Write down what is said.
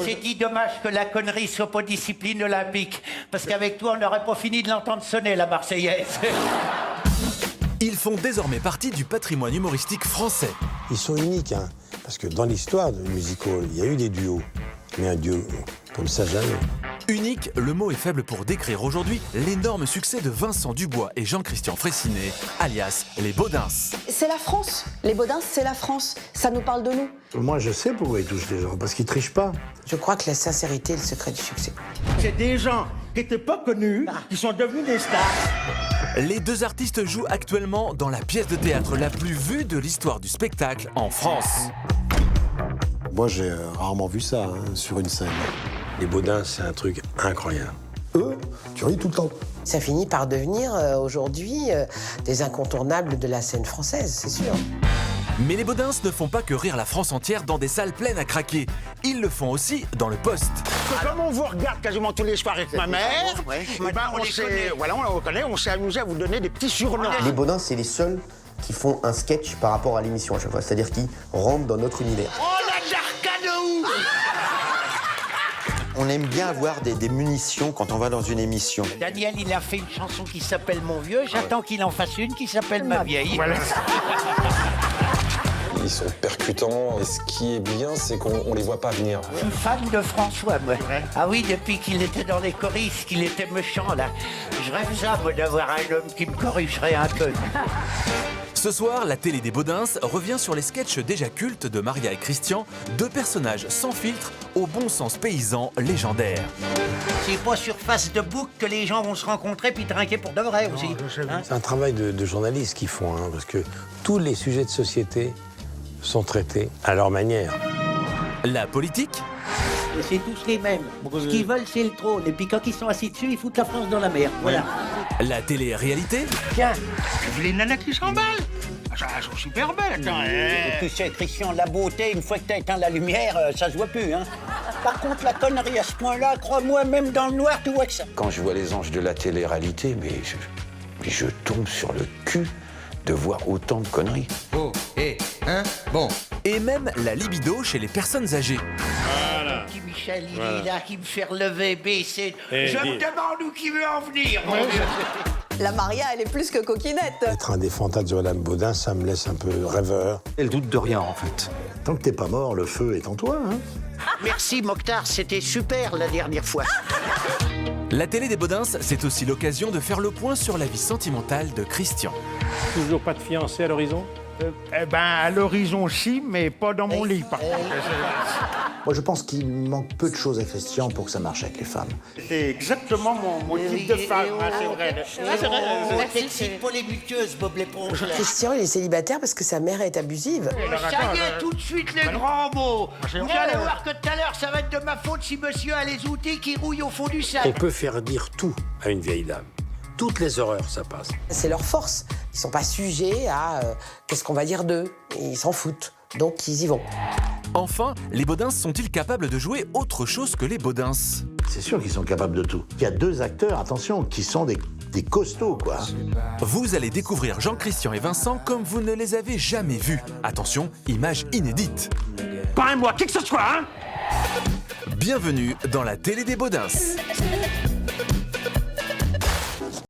C'est dit dommage que la connerie soit pas discipline olympique. Parce qu'avec toi, on n'aurait pas fini de l'entendre sonner, la Marseillaise. Ils font désormais partie du patrimoine humoristique français. Ils sont uniques, hein, parce que dans l'histoire du musical, il y a eu des duos. Mais un duo comme ça, jamais. Unique, le mot est faible pour décrire aujourd'hui l'énorme succès de Vincent Dubois et Jean-Christian Fraissinet, alias les Baudins. C'est la France. Les Baudins, c'est la France. Ça nous parle de nous. Moi, je sais pourquoi ils touchent les gens, parce qu'ils trichent pas. Je crois que la sincérité est le secret du succès. C'est des gens qui n'étaient pas connus, qui sont devenus des stars. Les deux artistes jouent actuellement dans la pièce de théâtre la plus vue de l'histoire du spectacle en France. Moi, j'ai rarement vu ça sur une scène. Les Baudins, c'est un truc incroyable. Eux, tu ris tout le temps. Ça finit par devenir aujourd'hui des incontournables de la scène française, c'est sûr. Mais les Baudins ne font pas que rire la France entière dans des salles pleines à craquer. Ils le font aussi dans le poste. Comme on vous regarde quasiment tous les soirs avec ma mère, on s'est amusé à vous donner des petits surnoms. Les Baudins, c'est les seuls qui font un sketch par rapport à l'émission à chaque fois. C'est-à-dire qu'ils rentrent dans notre univers. Oh, la jarka de ouf! On aime bien avoir des munitions quand on va dans une émission. Daniel, il a fait une chanson qui s'appelle Mon Vieux. J'attends qu'il en fasse une qui s'appelle Ma Vieille. Voilà. Ils sont percutants et ce qui est bien, c'est qu'on les voit pas venir. Je suis fan de François, moi. Ah oui, depuis qu'il était dans les choristes, qu'il était méchant, là. Je rêve ça, moi, d'avoir un homme qui me corrigerait un peu. Ce soir, la télé des Baudins revient sur les sketchs déjà cultes de Maria et Christian, deux personnages sans filtre, au bon sens paysan légendaire. C'est pas sur face de bouc que les gens vont se rencontrer puis trinquer pour de vrai aussi. Hein? C'est un travail de journalistes qu'ils font, parce que tous les sujets de société sont traités à leur manière. La politique, C'est tous les mêmes. Ce qu'ils veulent, c'est le trône. Et puis quand ils sont assis dessus, ils foutent la France dans la mer. Voilà. la télé-réalité, Tiens, Les nanas qui s'emballent. Elles sont super belles, attends. tu sais, Christian, la beauté, une fois que t'as éteint la lumière, ça se voit plus, hein. Par contre, la connerie à ce point-là, crois-moi, même dans le noir, tu vois que ça. Quand je vois les anges de la télé-réalité, mais je tombe sur le cul de voir autant de conneries. Oh, bon. et même la libido chez les personnes âgées. Petit Michel, il est là, qui me fait relever, baisser. Je me demande où qui veut en venir, mon Dieu. La Maria, elle est plus que coquinette. Être un des fantasmes de Madame Baudin, ça me laisse un peu rêveur. Elle doute de rien, en fait. Tant que t'es pas mort, le feu est en toi, hein. Merci, Mokhtar, c'était super la dernière fois. La télé des Baudins, c'est aussi l'occasion de faire le point sur la vie sentimentale de Christian. Toujours pas de fiancé à l'horizon? À l'horizon aussi, mais pas dans mon lit, par contre. Moi, je pense qu'il manque peu de choses à Christian pour que ça marche avec les femmes. C'est exactement mon type de femme, hein, c'est vrai. C'est vrai. C'est pas les muqueuses, Bob l'éponge. Christian, il est célibataire parce que sa mère est abusive. Ça y est, tout de suite les grands mots. Vous allez voir que tout à l'heure, ça va être de ma faute si monsieur a les outils qui rouillent au fond du sac. On peut faire dire tout à une vieille dame. Toutes les horreurs, ça passe. C'est leur force. Ils sont pas sujets à qu'est-ce qu'on va dire d'eux. Ils s'en foutent. Donc, ils y vont. Enfin, les Baudins sont-ils capables de jouer autre chose que les Baudins? C'est sûr qu'ils sont capables de tout. Il y a deux acteurs, attention, qui sont des costauds, quoi. Vous allez découvrir Jean-Christian et Vincent comme vous ne les avez jamais vus. Attention, image inédite. Pas un mois, qui que ce soit, hein. Bienvenue dans la télé des Baudins.